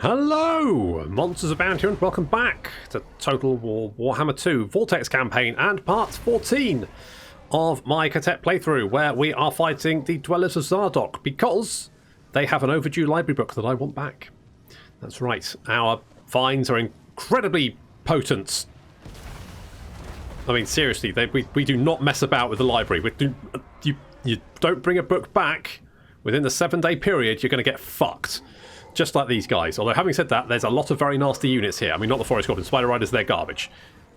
Hello! MonstersAbound here and welcome back to Total War Warhammer 2 Vortex Campaign and part 14 of my Khatep playthrough, where we are fighting the Dwellers of Zardoz because they have an overdue library book that I want back. That's right, our finds are incredibly potent. I mean, seriously, we do not mess about with the library. You don't bring a book back within the 7-day period, you're going to get fucked. Just like these guys. Although, having said that, there's a lot of very nasty units here. I mean, not the Forest Goblin. Spider Riders, they're garbage.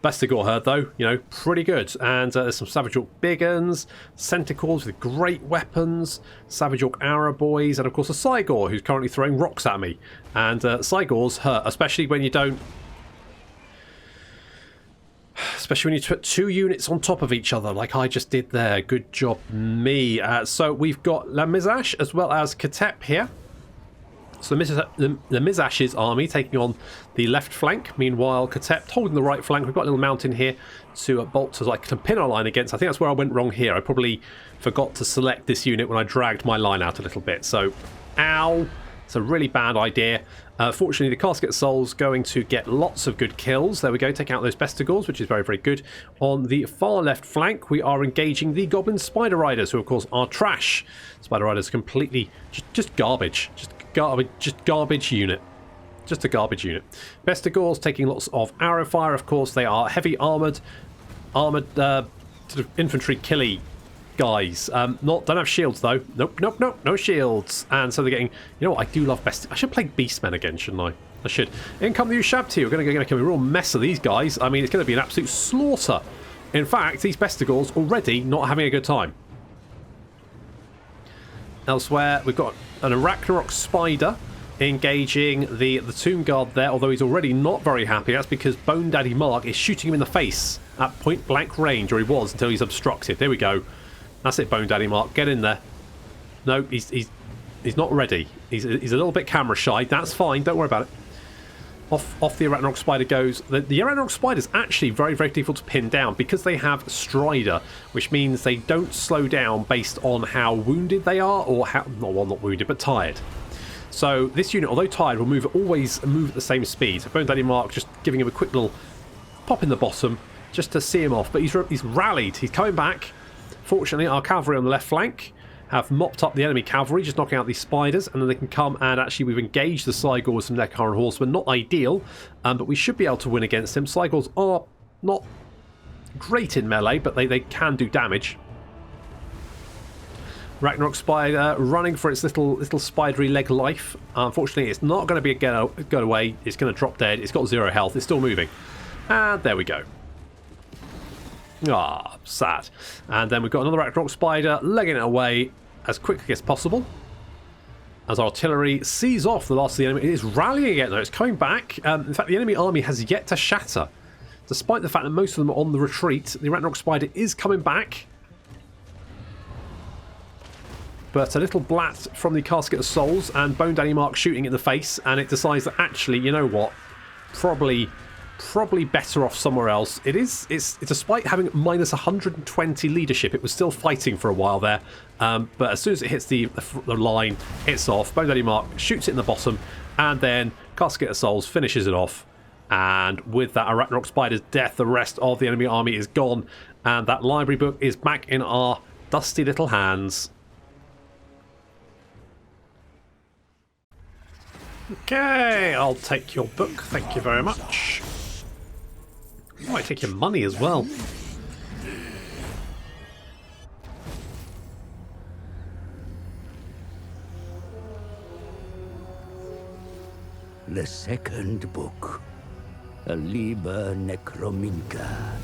Bestigor herd, though, you know, pretty good. And there's some Savage Orc Big Uns, Centaurs with great weapons, Savage Orc Arrow Boys, and of course a Cygor who's currently throwing rocks at me. And Cygors hurt, especially when you don't... Especially when you put two units on top of each other, like I just did there. Good job, me. So we've got La Mizash as well as Khatep here. So the Mizash's army taking on the left flank. Meanwhile, Khatep holding the right flank. We've got a little mountain here to bolt to pin our line against. I think that's where I went wrong here. I probably forgot to select this unit when I dragged my line out a little bit. So, ow. It's a really bad idea. Fortunately, the Casket Soul's going to get lots of good kills. There we go, take out those Bestigors, which is very, very good. On the far left flank, we are engaging the Goblin Spider Riders, who, of course, are trash. Spider Riders completely just garbage. Just garbage unit. Just a garbage unit. Bestigors taking lots of arrow fire, of course. They are heavy armoured sort of infantry killy guys. Don't have shields though. Nope, no shields. And so they're getting, you know what, I do love I should play Beastmen again, shouldn't I? I should. In come the Ushabti. We're going to make a real mess of these guys. I mean, it's going to be an absolute slaughter. In fact, these Bestigors already not having a good time. Elsewhere, we've got an Arachnarok Spider engaging the Tomb Guard there, although he's already not very happy. That's because Bone Daddy Mark is shooting him in the face at point blank range, or he was until he's obstructed. There we go. That's it, Bone Daddy Mark. Get in there. No, he's not ready. He's a little bit camera shy. That's fine. Don't worry about it. Off the Arachnarok Spider goes. The Arachnarok Spider is actually very, very difficult to pin down because they have Strider, which means they don't slow down based on how wounded they are or how... Well, not wounded, but tired. So this unit, although tired, will always move at the same speed. So Bone Daddy Mark just giving him a quick little pop in the bottom just to see him off. But he's rallied. He's coming back. Fortunately, our cavalry on the left flank have mopped up the enemy cavalry, just knocking out these spiders, and then they can come and actually we've engaged the Cygors from their current horsemen. Not ideal, but we should be able to win against them. Cygors are not great in melee, but they can do damage. Ragnarok Spider running for its little spidery leg life. Unfortunately, it's not going to be a get away. It's going to drop dead. It's got 0 health. It's still moving. And there we go. Ah, sad. And then we've got another Ragnarok Spider legging it away as quickly as possible. As artillery sees off the last of the enemy. It is rallying again though. It's coming back. In fact, the enemy army has yet to shatter. Despite the fact that most of them are on the retreat, the Ragnarok Spider is coming back. But a little blat from the Casket of Souls and Bone Daddy Mark shooting in the face, and it decides that actually, you know what, probably better off somewhere else. It's despite having minus 120 leadership, it was still fighting for a while there. But as soon as it hits the line, it's off. Bone Daddy Mark shoots it in the bottom, and then Casket of Souls finishes it off. And with that Arachnarok Spider's death, the rest of the enemy army is gone, and that library book is back in our dusty little hands. Okay, I'll take your book. Thank you very much. I might take your money as well. The second book, a Liber Necrominca.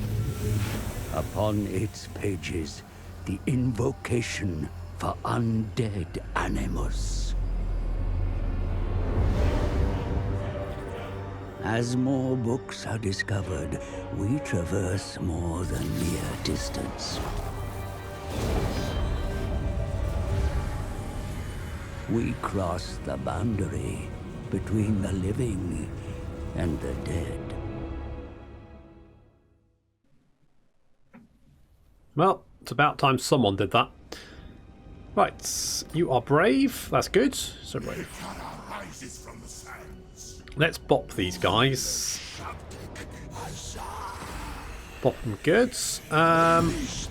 Upon its pages, the invocation for undead animus. As more books are discovered, we traverse more than mere distance. We cross the boundary between the living and the dead. Well, it's about time someone did that. Right, you are brave. That's good. So brave. rises from the sands. Let's bop these guys. Bop them good. Let's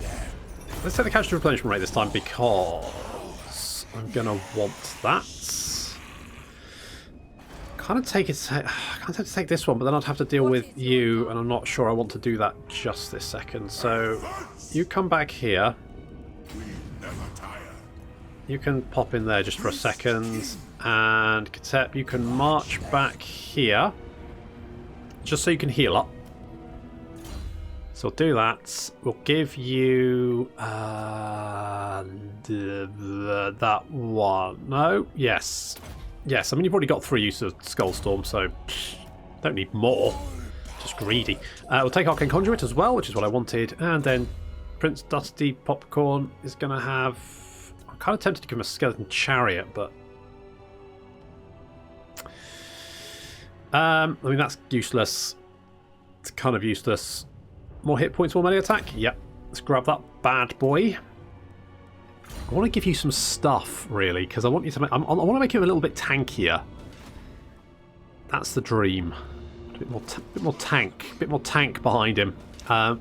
take the casualty replenishment rate this time because I'm going to want that. Kind of take it. I can't have to take this one, but then I'd have to deal with you, and I'm not sure I want to do that just this second. So you come back here. You can pop in there just for a second, and Khatep, you can march back here, just so you can heal up. So we'll do that. We'll give you that one. No, yes. Yes, I mean, you've already got 3 uses of Skullstorm, so don't need more. Just greedy. We'll take Arcane Conduit as well, which is what I wanted. And then Prince Dusty Popcorn is going to have... I'm kind of tempted to give him a Skeleton Chariot, but... I mean, that's useless. It's kind of useless. More hit points, more melee attack? Yep. Let's grab that bad boy. I want to give you some stuff, really, because I want you to make... I want to make him a little bit tankier. That's the dream. A bit more tank behind him.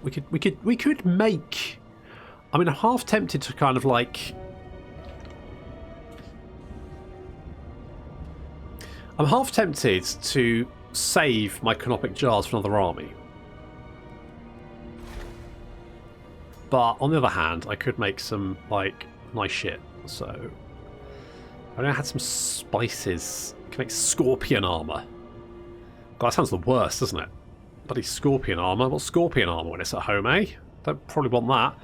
We could make... I mean, I'm half tempted to kind of like... I'm half tempted to save my Canopic Jars for another army. But on the other hand, I could make some, like, nice shit. So, I had some spices. I can make scorpion armor. God, that sounds the worst, doesn't it? Bloody scorpion armor. What's scorpion armor when it's at home, eh? Don't probably want that.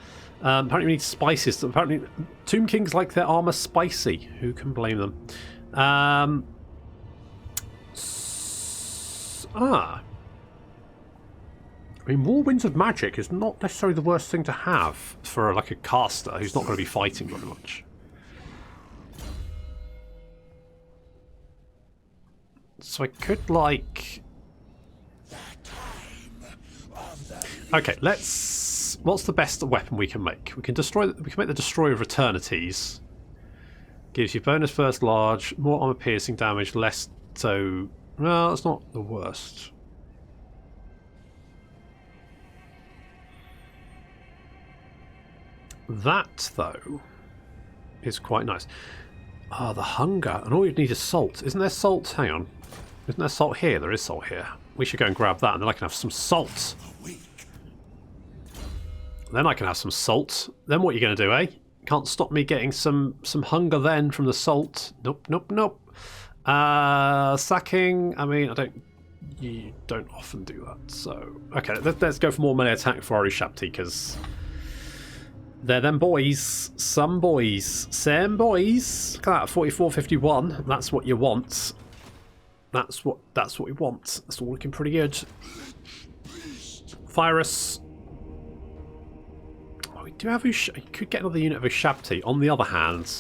Apparently we need spices. Apparently Tomb Kings like their armor spicy. Who can blame them? I mean, more Winds of Magic is not necessarily the worst thing to have for like a caster who's not going to be fighting very much. So I could like... Okay, let's... What's the best weapon we can make? We can destroy. We can make the Destroyer of Eternities. Gives you bonus first large, more armor piercing damage, less so... No, that's not the worst. That, though, is quite nice. Ah, the hunger. And all you need is salt. Isn't there salt? Hang on. Isn't there salt here? There is salt here. We should go and grab that, and then I can have some salt. Then I can have some salt. Then what are you going to do, eh? Can't stop me getting some hunger then from the salt. Nope, nope, nope. Sacking. I mean, you don't often do that. So, okay, let's go for more melee attack for Ori Shabti, because... They're them boys. Some boys. Same boys. Look at that, 44-51. That's what you want. That's what we want. That's all looking pretty good. Virus. Oh, we do have you could get another unit of Ushabti. On the other hand,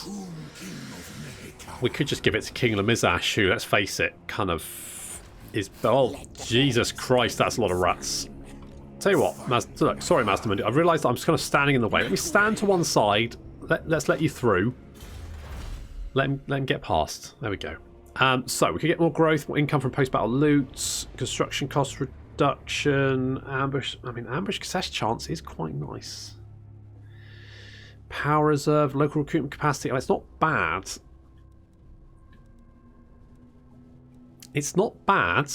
we could just give it to King Lamizash, who, let's face it, kind of is... Oh, Jesus Christ, that's a lot of rats. Tell you what, look, sorry, Master Mundi. I've realised I'm just kind of standing in the way. Let me stand to one side. Let's let you through. Let him get past. There we go. So we could get more growth, more income from post-battle loot, construction cost reduction, ambush. I mean, ambush success chance is quite nice. Power reserve, local recruitment capacity. Oh, it's not bad. It's not bad,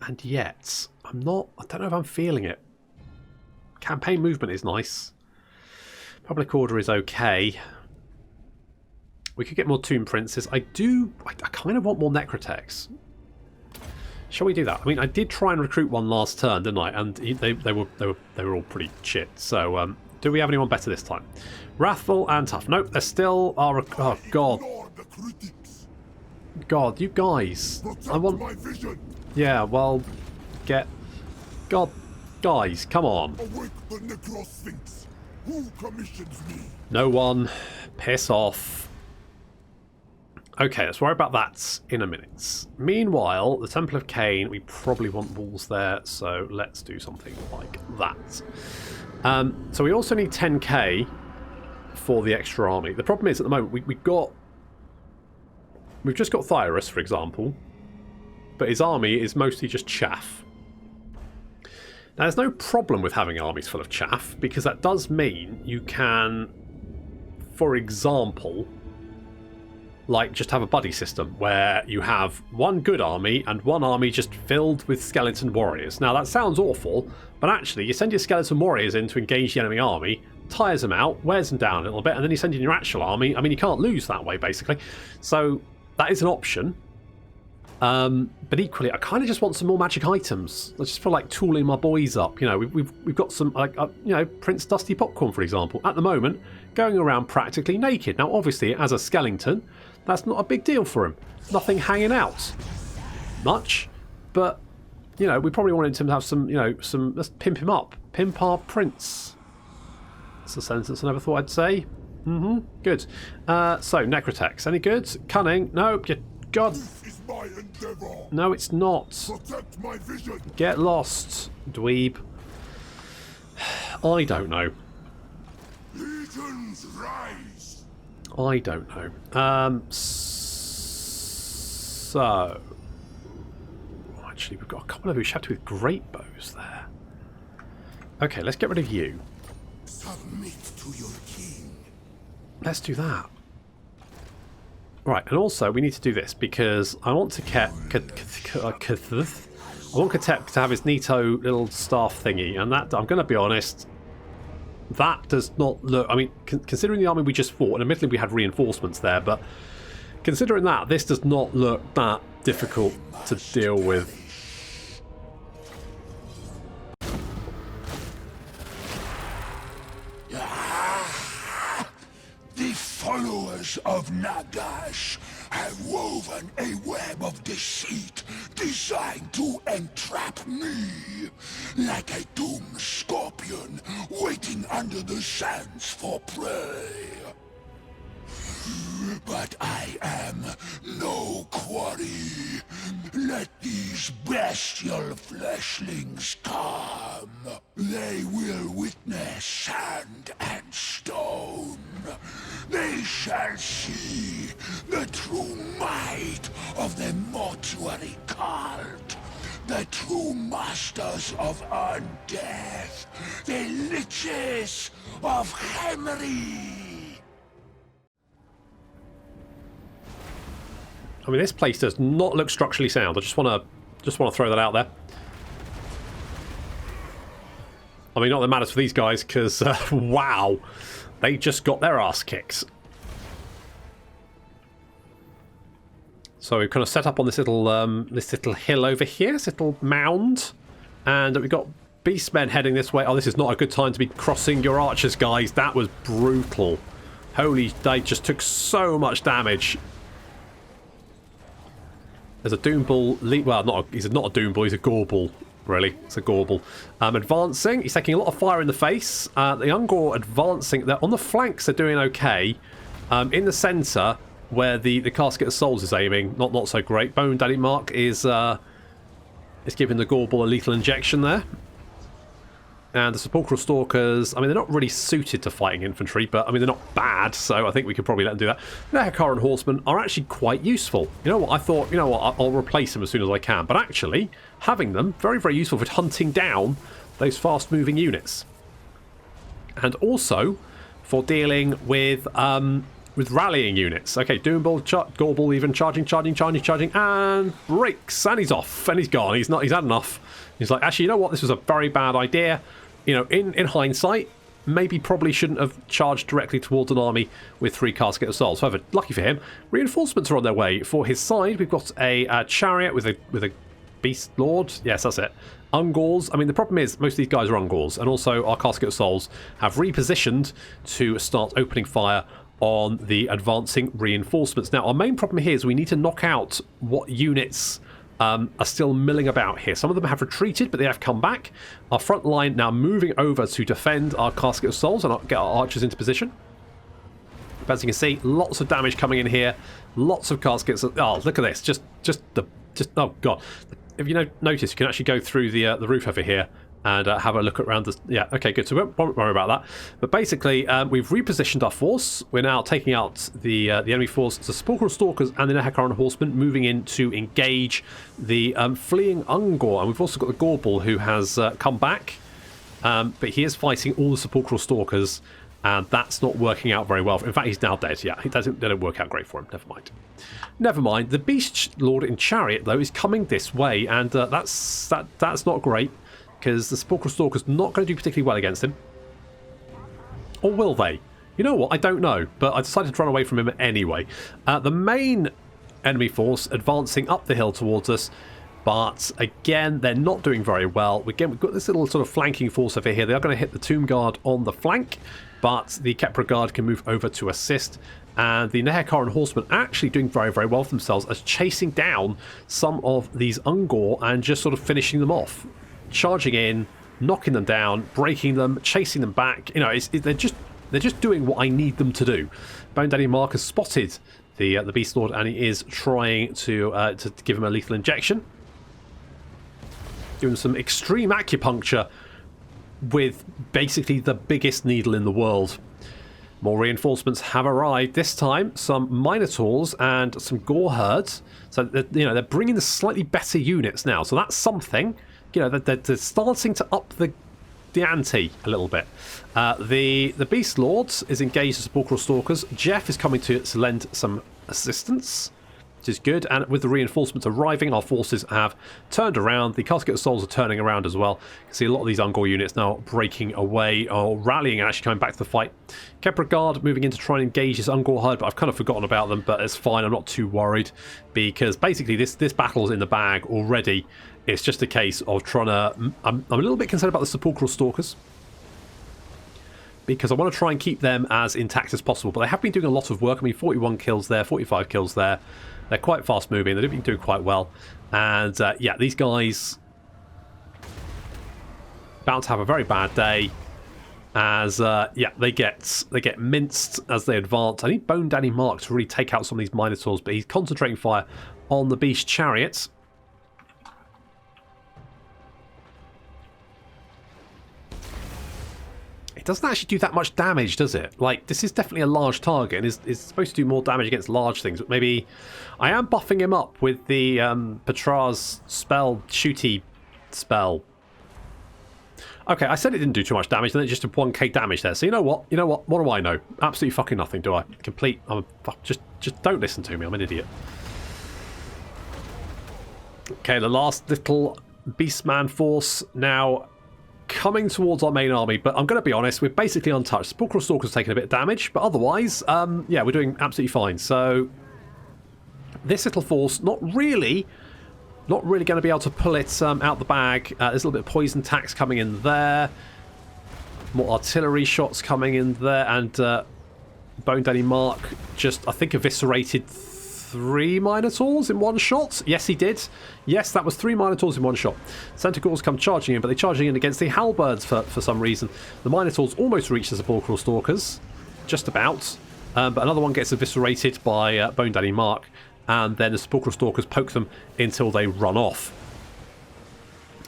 and yet I don't know if I'm feeling it. Campaign movement is nice. Public order is okay. We could get more Tomb Princes. I kind of want more Necrotex. Shall we do that? I mean, I did try and recruit one last turn, didn't I? And they were all pretty shit. So, do we have anyone better this time? Wrathful and Tough. Nope, they're still... Oh, God. God, you guys. I want... Yeah, well, get... God, guys, come on. No one. Piss off. Okay, let's worry about that in a minute. Meanwhile, the Temple of Cain, we probably want walls there, so let's do something like that. So we also need 10k for the extra army. The problem is, at the moment, we've got... we've just got Thyrus, for example, but his army is mostly just chaff. Now, there's no problem with having armies full of chaff, because that does mean you can, for example, like just have a buddy system where you have one good army and one army just filled with skeleton warriors. Now, that sounds awful, but actually you send your skeleton warriors in to engage the enemy army, tires them out, wears them down a little bit, and then you send in your actual army. I mean, you can't lose that way, basically. So that is an option. But equally, I kind of just want some more magic items. I just feel like tooling my boys up. You know, we've got some, like, you know, Prince Dusty Popcorn, for example, at the moment, going around practically naked. Now, obviously, as a skeleton, that's not a big deal for him. Nothing hanging out much, but, you know, we probably wanted him to have some, you know, some, let's pimp him up. Pimp our prince. That's a sentence I never thought I'd say. Good. So, Necrotex, any good? Cunning? Nope. God. My endeavor. No, it's not. Protect my vision. Get lost, dweeb. I don't know. Legions rise. I don't know. So, actually, we've got a couple of Ushabti with great bows there. Okay, let's get rid of you. Submit to your king. Let's do that. Right, and also we need to do this because I want to I want Khatep to have his Nito little staff thingy, and that, I'm going to be honest, that does not look. I mean, considering the army we just fought, and admittedly we had reinforcements there, but considering that, this does not look that difficult to deal with. Followers of Nagash have woven a web of deceit designed to entrap me, like a doomed scorpion waiting under the sands for prey. But I am no quarry. Let these bestial fleshlings come. They will witness sand and stone. They shall see the true might of the mortuary cult. The true masters of undeath. The liches of Hemry. I mean, this place does not look structurally sound. I just want to throw that out there. I mean, not that it matters for these guys, because wow, they just got their ass kicked. So we've kind of set up on this little hill over here, this little mound, and we've got Beastmen heading this way. Oh, this is not a good time to be crossing your archers, guys. That was brutal. Holy, they just took so much damage. There's a Doomball. Well, he's not a Doomball, he's a Gorball, really. It's a Gorball. Advancing. He's taking a lot of fire in the face. The Ungor advancing. They're on the flanks, they're doing okay. In the centre, where the Casket of Souls is aiming, not so great. Bone Daddy Mark is giving the Gorball a lethal injection there. And the Sepulchral Stalkers, I mean, they're not really suited to fighting infantry, but, I mean, they're not bad, so I think we could probably let them do that. The Hekaran Horsemen are actually quite useful. You know what, I thought, you know what, I'll replace them as soon as I can. But actually, having them, very, very useful for hunting down those fast-moving units. And also for dealing with rallying units. Okay, Doomball, Gorball even charging, and breaks, and he's off, and he's gone. He's had enough. He's like, actually, you know what? This was a very bad idea. You know, in hindsight, maybe probably shouldn't have charged directly towards an army with 3 Casket of Souls. However, lucky for him, reinforcements are on their way. For his side, we've got a chariot with a Beast Lord. Yes, that's it. Ungors. I mean, the problem is most of these guys are Ungors, and also our Casket of Souls have repositioned to start opening fire on the advancing reinforcements. Now, our main problem here is we need to knock out what units are still milling about here. Some of them have retreated, but they have come back. Our front line now moving over to defend our Casket of Souls and get our archers into position. But as you can see, lots of damage coming in here. Lots of caskets. Oh, look at this. Just oh god. If you notice, you can actually go through the roof over here and have a look around the... Yeah, okay, good. So we won't worry about that. But basically, we've repositioned our force. We're now taking out the enemy force, the Sepulchral Stalkers and the Nehekaran Horsemen, moving in to engage the fleeing Ungor. And we've also got the Gorbel, who has come back. But he is fighting all the Sepulchral Stalkers, and that's not working out very well. In fact, he's now dead. Yeah, they don't work out great for him. Never mind. Never mind. The Beast Lord in Chariot, though, is coming this way, and that's not great, because the Sepulchral Stalker's not going to do particularly well against him. Or will they? You know what? I don't know, but I decided to run away from him anyway. The main enemy force advancing up the hill towards us, but again, they're not doing very well. Again, we've got this little sort of flanking force over here. They are going to hit the Tomb Guard on the flank, but the Kepra Guard can move over to assist. And the Nehekaran Horsemen are actually doing very, very well for themselves as chasing down some of these Ungor and just sort of finishing them off. Charging in, knocking them down, breaking them, chasing them back. You know, they're just doing what I need them to do. Bone Daddy Mark has spotted the Beast Lord, and he is trying to give him a lethal injection. Doing some extreme acupuncture with basically the biggest needle in the world. More reinforcements have arrived. This time, some Minotaurs and some Gore Herds. So they're bringing the slightly better units now. So that's something. You know, they're starting to up the ante a little bit. The Beast Lords is engaged as Sepulchral Stalkers. Jeff is coming to lend some assistance, which is good. And with the reinforcements arriving, our forces have turned around. The Casket of Souls are turning around as well. You can see a lot of these Ungor units now breaking away or rallying and actually coming back to the fight. Kepra Guard moving in to try and engage this Ungor herd, but I've kind of forgotten about them, but it's fine. I'm not too worried because basically this battle's in the bag already. It's just a case of trying to... I'm a little bit concerned about the Sepulchral Stalkers because I want to try and keep them as intact as possible, but they have been doing a lot of work. I mean, 41 kills there, 45 kills there. They're quite fast moving. They've been doing quite well. And yeah, these guys about to have a very bad day as yeah, they get minced as they advance. I need Bone Daddy Mark to really take out some of these Minotaurs, but he's concentrating fire on the Beast Chariots. It doesn't actually do that much damage, does it? Like, this is definitely a large target and is supposed to do more damage against large things, but maybe I am buffing him up with the Petra's spell, shooty spell. Okay, I said it didn't do too much damage, then it just did 1k damage there. So you know what? What do I know? Absolutely fucking nothing, do I? Just don't listen to me, I'm an idiot. Okay, the last little Beastman force now coming towards our main army, but I'm going to be honest, we're basically untouched. Sepulchral Stalker's taken a bit of damage, but otherwise, yeah, we're doing absolutely fine. So this little force, not really going to be able to pull it out the bag. There's a little bit of poison tax coming in there, more artillery shots coming in there, and Bone Daddy Mark just, I think, eviscerated 3 Minotaurs in one shot. Yes, he did. Yes, that was 3 Minotaurs in one shot. Centaurs come charging in, but they're charging in against the Halberds for some reason. The Minotaurs almost reach the Sepulchral Stalkers. Just about. But another one gets eviscerated by Bone Daddy Mark, and then the Sepulchral Stalkers poke them until they run off.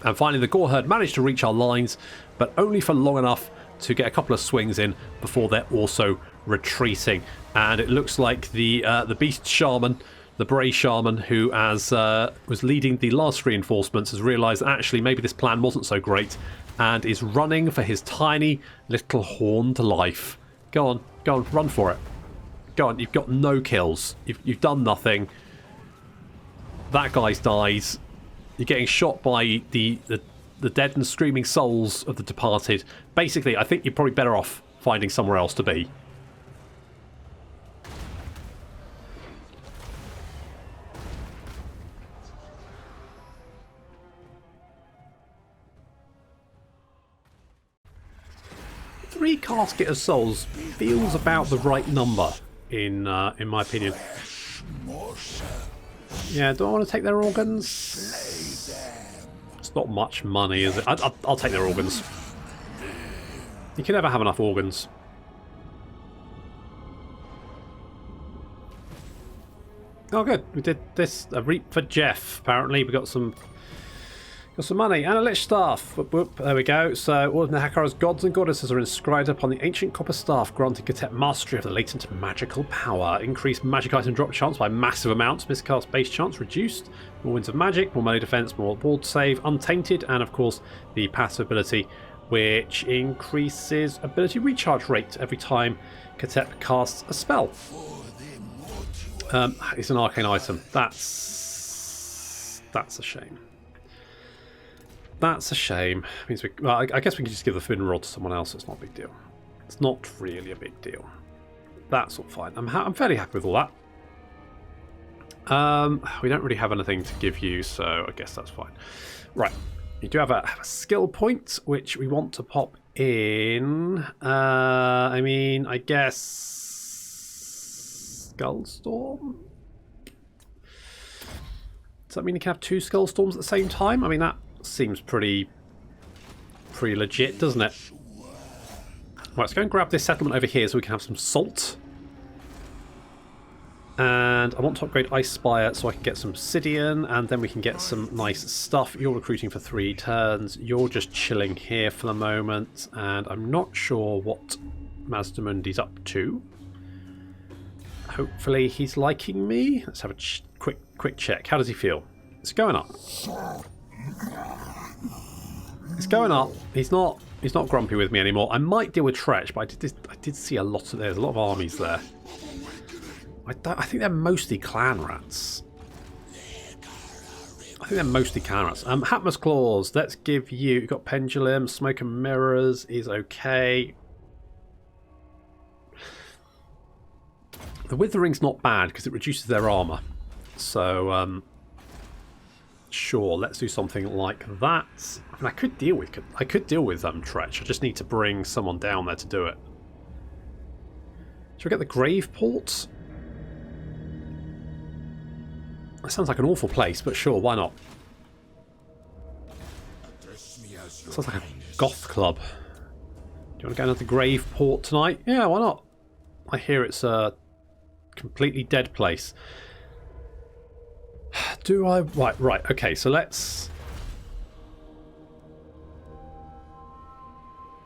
And finally, the Gore Herd managed to reach our lines, but only for long enough to get a couple of swings in before they're also retreating. And it looks like the Beast Shaman, the Bray Shaman, who was leading the last reinforcements, has realised that actually maybe this plan wasn't so great and is running for his tiny little horned life. Go on, run for it. Go on, you've got no kills. You've done nothing. That guy's died. You're getting shot by the dead and screaming souls of the departed. Basically, I think you're probably better off finding somewhere else to be. Three Casket of Souls feels about the right number, in my opinion. Yeah, do I want to take their organs? It's not much money, is it? I'll take their organs. You can never have enough organs. Oh, good. We did this. A reap for Jeff. Apparently, we got some Got some money and a lich staff. Whoop, whoop. There we go. So all of Nahakara's gods and goddesses are inscribed upon the ancient copper staff, granting Khatep mastery of the latent magical power. Increased magic item drop chance by massive amounts. Miscast base chance reduced. More winds of magic, more melee defense, more ward save, untainted, and of course the passive ability, which increases ability recharge rate every time Khatep casts a spell. It's an arcane item. That's a shame. That's a shame. Means well, I guess we can just give the Forbidden Rod to someone else. It's not a big deal. It's not really a big deal. That's all fine. I'm fairly happy with all that. We don't really have anything to give you, so I guess that's fine. Right. You do have a skill point, which we want to pop in. I mean, I guess Skullstorm? Does that mean you can have 2 Skullstorms at the same time? I mean, that seems pretty legit, doesn't it? Right, let's go and grab this settlement over here so we can have some salt. And I want to upgrade Ice Spire so I can get some obsidian, and then we can get some nice stuff. You're recruiting for 3 turns. You're just chilling here for the moment, and I'm not sure what Mazdamundi's up to. Hopefully he's liking me. Let's have a quick check. How does he feel? It's going up. It's going up. He's not grumpy with me anymore. I might deal with Tretch, but I did see a lot of there's a lot of armies there. I think they're mostly clan rats. Hatma's Claws. Let's give you. You've got Pendulum, Smoke and Mirrors is okay. The Withering's not bad because it reduces their armor. So sure, let's do something like that. I mean, I could deal with Tretch. I just need to bring someone down there to do it. Should we get the Grave Port? That sounds like an awful place, but sure, why not? Sounds like a goth club. Do you want to go down to the Grave Port tonight? Yeah, why not? I hear it's a completely dead place. Do I? Right. Okay, so let's.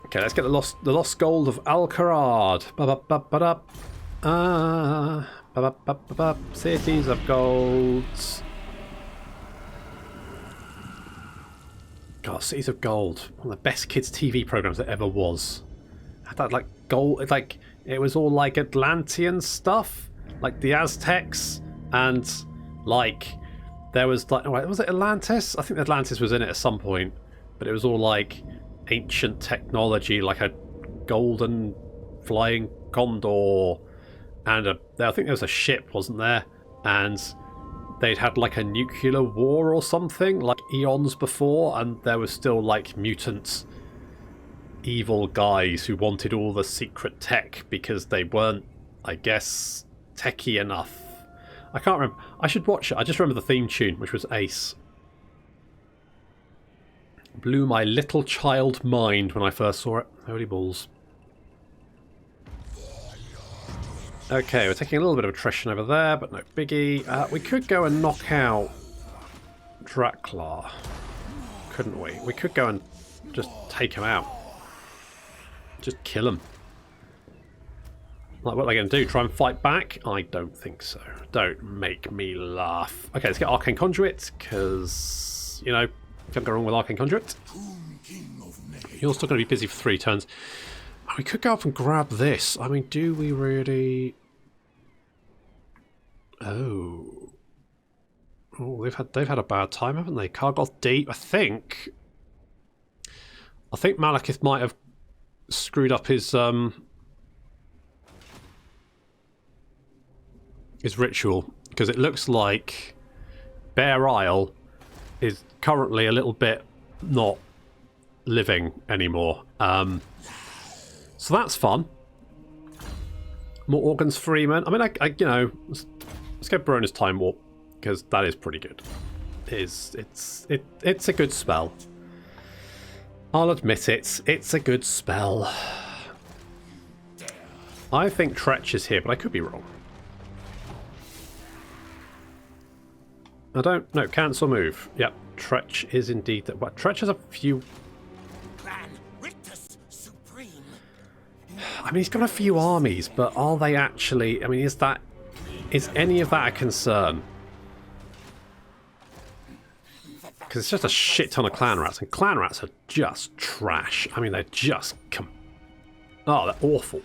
Okay, let's get the lost gold of Alcarad. Cities of gold. God, Cities of Gold. One of the best kids' TV programs that ever was. Had that like gold, like it was all like Atlantean stuff, like the Aztecs, and like there was like, was it Atlantis? I think Atlantis was in it at some point, but it was all like ancient technology, like a golden flying condor, and I think there was a ship, wasn't there? And they'd had like a nuclear war or something, like eons before, and there was still like mutant evil guys who wanted all the secret tech because they weren't, I guess, techie enough. I can't remember. I should watch it. I just remember the theme tune, which was ace. Blew my little child mind when I first saw it. Holy balls. Okay, we're taking a little bit of attrition over there, but no biggie. We could go and knock out Draklar, couldn't we? We could go and just take him out. Just kill him. Like, what are they going to do? Try and fight back? I don't think so. Don't make me laugh. Okay, let's get Arcane Conduit, because, you know, can't go wrong with Arcane Conduit. You're still going to be busy for 3 turns. We could go up and grab this. I mean, do we really? Oh, they've had a bad time, haven't they? Kargoth Deep. I think Malekith might have screwed up his ritual, because it looks like Bear Isle is currently a little bit not living anymore. So that's fun. More organs, Freeman. I mean, I you know, let's get Barona's Time Warp, because that is pretty good. It's a good spell. I'll admit it. It's a good spell. I think Tretch is here, but I could be wrong. I don't... No, cancel move. Yep, Tretch is indeed... What? Tretch has a few... I mean, he's got a few armies, but are they actually... I mean, is any of that a concern? Because it's just a shit ton of clan rats, and clan rats are just trash. I mean, they're just... Oh, they're awful.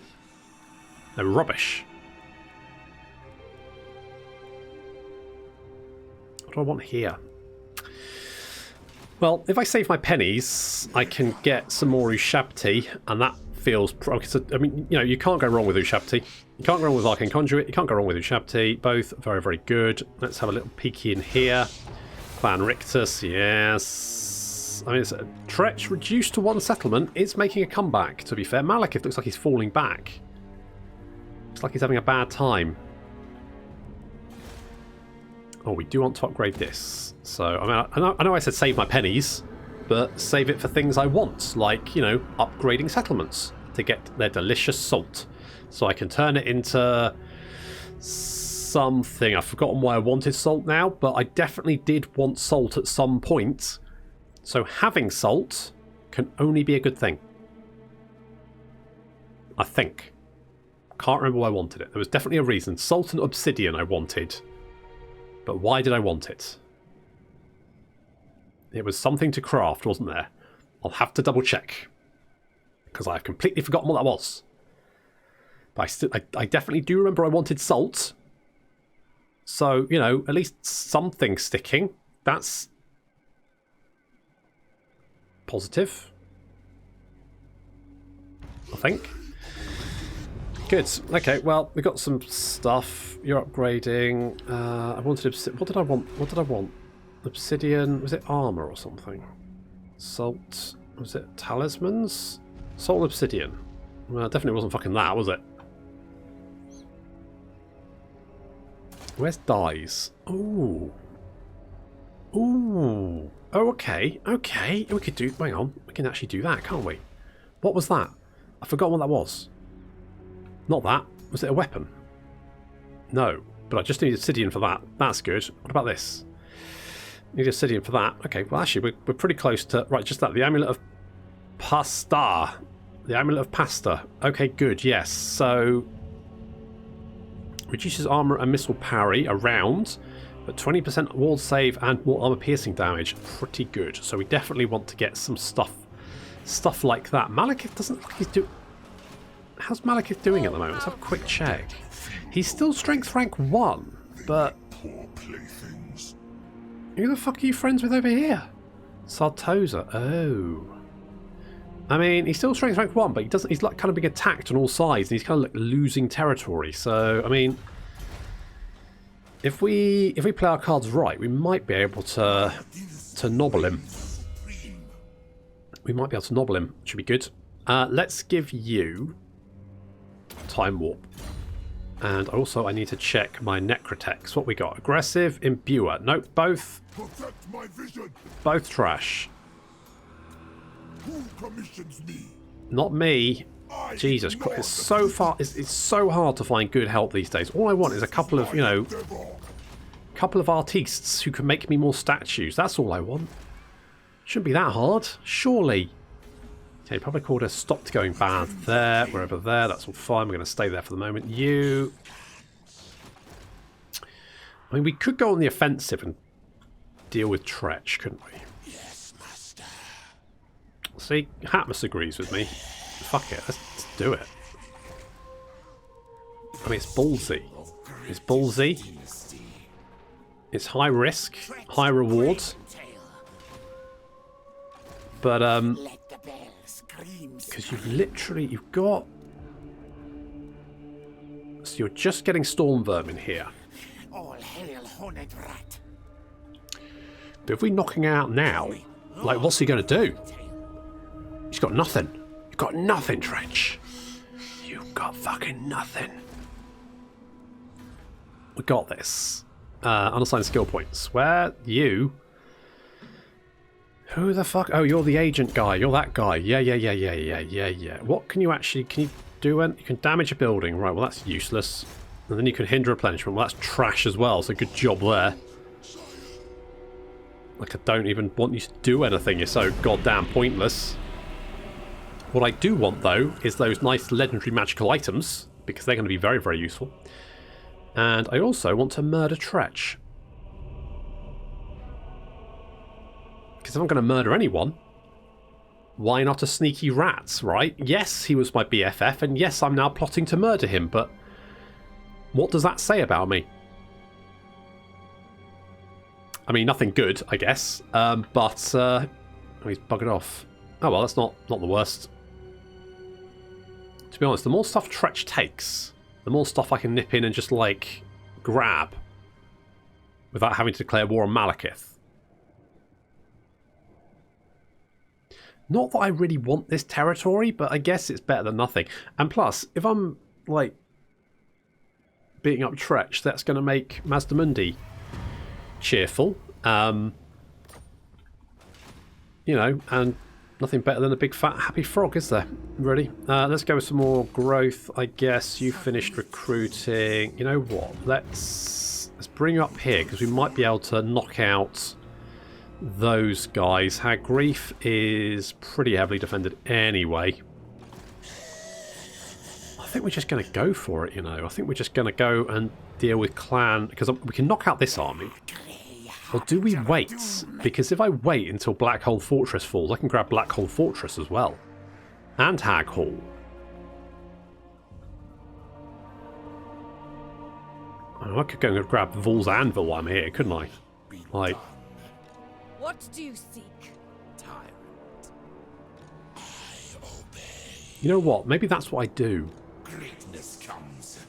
They're rubbish. What do I want here? Well, if I save my pennies, I can get some more Ushabti, and that feels... Okay, so, I mean, you know, you can't go wrong with Ushabti. You can't go wrong with Arcane Conduit. You can't go wrong with Ushabti. Both very, very good. Let's have a little peeky in here. Clan Rictus, yes. I mean, it's Tretch reduced to 1 settlement. It's making a comeback, to be fair. Malekith looks like he's falling back. Looks like he's having a bad time. Oh, we do want to upgrade this. So, I mean, I know I said save my pennies, but save it for things I want, like, you know, upgrading settlements to get their delicious salt. So I can turn it into something. I've forgotten why I wanted salt now, but I definitely did want salt at some point. So having salt can only be a good thing. I think. Can't remember why I wanted it. There was definitely a reason. Salt and obsidian I wanted. But why did I want it? It was something to craft, wasn't there? I'll have to double check. Because I've completely forgotten what that was. But I definitely do remember I wanted salt. So, you know, at least something sticking. That's positive. I think. Good. Okay, well, we got some stuff. You're upgrading. I wanted obsidian. What did I want? What did I want? Obsidian. Was it armor or something? Salt. Was it talismans? Salt and obsidian. Well, it definitely wasn't fucking that, was it? Where's dyes? Ooh. Ooh. Oh, okay. Okay. We could do... Hang on. We can actually do that, can't we? What was that? I forgot what that was. Not that. Was it a weapon? No. But I just need obsidian for that. That's good. What about this? Need obsidian for that. Okay, well, actually, we're pretty close to... Right, just that. The Amulet of Pasta. The Amulet of Pasta. Okay, good. Yes. So... Reduces armor and missile parry around, but 20% wall save and more armor piercing damage. Pretty good. So we definitely want to get some stuff like that. Malekith doesn't look like he's doing... How's Malekith doing at the moment? Let's have a quick check. He's still strength rank 1, but... Who the fuck are you friends with over here? Sartosa. Oh. I mean, he's still strength rank 1, but he's like kind of being attacked on all sides, and he's kind of like losing territory. So, I mean, if we play our cards right, we might be able to nobble him. We might be able to nobble him. Should be good. Let's give you Time Warp. And also I need to check my Necrotex. What we got? Aggressive, Imbuer. Nope, both. Both trash. Who commissions me? Not me. Jesus Christ. It's so far. It's so hard to find good help these days. All I want is a couple of, you know, couple of artistes who can make me more statues. That's all I want. Shouldn't be that hard, surely. Okay, public order stopped going bad there, wherever there. That's all fine. We're going to stay there for the moment. You. I mean, we could go on the offensive and deal with Tretch, couldn't we? See, Hatmus agrees with me. Fuck it, let's do it. I mean, it's ballsy. It's ballsy. It's high risk, high reward. But, because you've got... So you're just getting Storm Vermin here. But if we're knocking out now, like, what's he going to do? He's got nothing. You've got nothing, Tretch. You've got fucking nothing. We got this. Unassigned skill points. Where? You? Who the fuck? Oh, you're the agent guy. You're that guy. Yeah. What can you actually... Can you do? You can damage a building. Right, well, that's useless. And then you can hinder replenishment. Well, that's trash as well, so good job there. Like, I don't even want you to do anything. You're so goddamn pointless. What I do want, though, is those nice legendary magical items, because they're going to be very, very useful. And I also want to murder Tretch. Because if I'm going to murder anyone, why not a sneaky rat, right? Yes, he was my BFF, and yes, I'm now plotting to murder him, but what does that say about me? I mean, nothing good, I guess, but oh, he's buggered off. Oh well, that's not the worst. To be honest, the more stuff Tretch takes, the more stuff I can nip in and just, like, grab without having to declare war on Malekith. Not that I really want this territory, but I guess it's better than nothing. And plus, if I'm, like, beating up Tretch, that's going to make Mazdamundi cheerful. You know, and nothing better than a big fat happy frog, is there? Really? Let's go with some more growth, I guess. You finished recruiting. You know what? Let's bring you up here, because we might be able to knock out those guys. Hag Grief is pretty heavily defended anyway. I think we're just going to go for it, you know. I think we're just going to go and deal with clan, because we can knock out this army. Or do we wait? Because if I wait until Black Hole Fortress falls, I can grab Black Hole Fortress as well. And Hag Hall. Oh, I could go and grab Vol's Anvil while I'm here, couldn't I? Like... What do you seek? Tyrant. I obey. You know what? Maybe that's what I do. Greatness comes.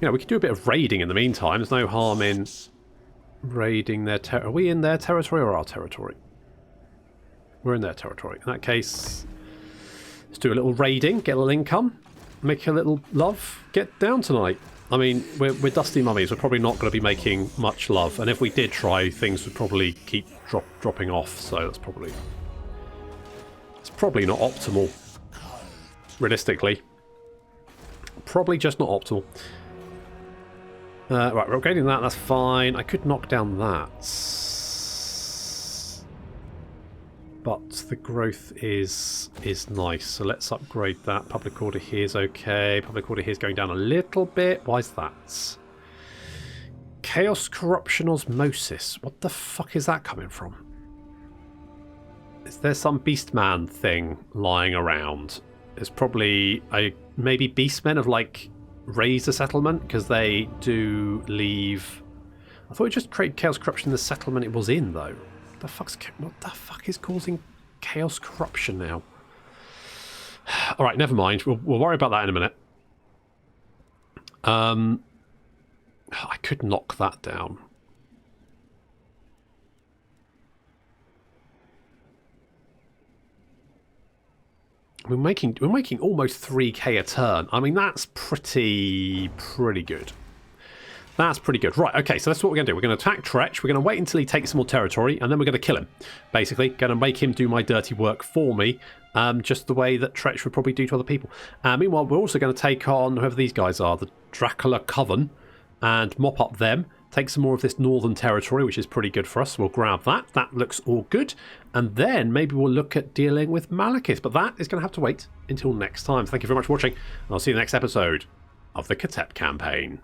You know, we could do a bit of raiding in the meantime. There's no harm in raiding their territory. Are we in their territory or our territory? We're in their territory. In that case, let's do a little raiding, get a little income, make a little love, get down tonight. I mean, we're Dusty Mummies. We're probably not going to be making much love. And if we did try, things would probably keep dropping off. So it's probably not optimal, realistically. Probably just not optimal. Right, we're upgrading that. That's fine. I could knock down that. But the growth is nice, so let's upgrade that. Public order here is okay. Public order here is going down a little bit. Why is that? Chaos, corruption, osmosis. What the fuck is that coming from? Is there some Beastman thing lying around? There's probably maybe Beastmen have like raised a settlement because they do leave. I thought it just created chaos, corruption in the settlement it was in though. What the fuck is causing chaos corruption now? Alright, never mind. We'll worry about that in a minute. I could knock that down. We're making almost 3k a turn. I mean, that's pretty good. That's pretty good. Right, okay, so that's what we're going to do. We're going to attack Tretch. We're going to wait until he takes some more territory, and then we're going to kill him. Basically, going to make him do my dirty work for me, just the way that Tretch would probably do to other people. Meanwhile, we're also going to take on whoever these guys are, the Dracula Coven, and mop up them. Take some more of this northern territory, which is pretty good for us. We'll grab that. That looks all good. And then maybe we'll look at dealing with Malekith. But that is going to have to wait until next time. Thank you very much for watching. I'll see you in the next episode of the Khatep campaign.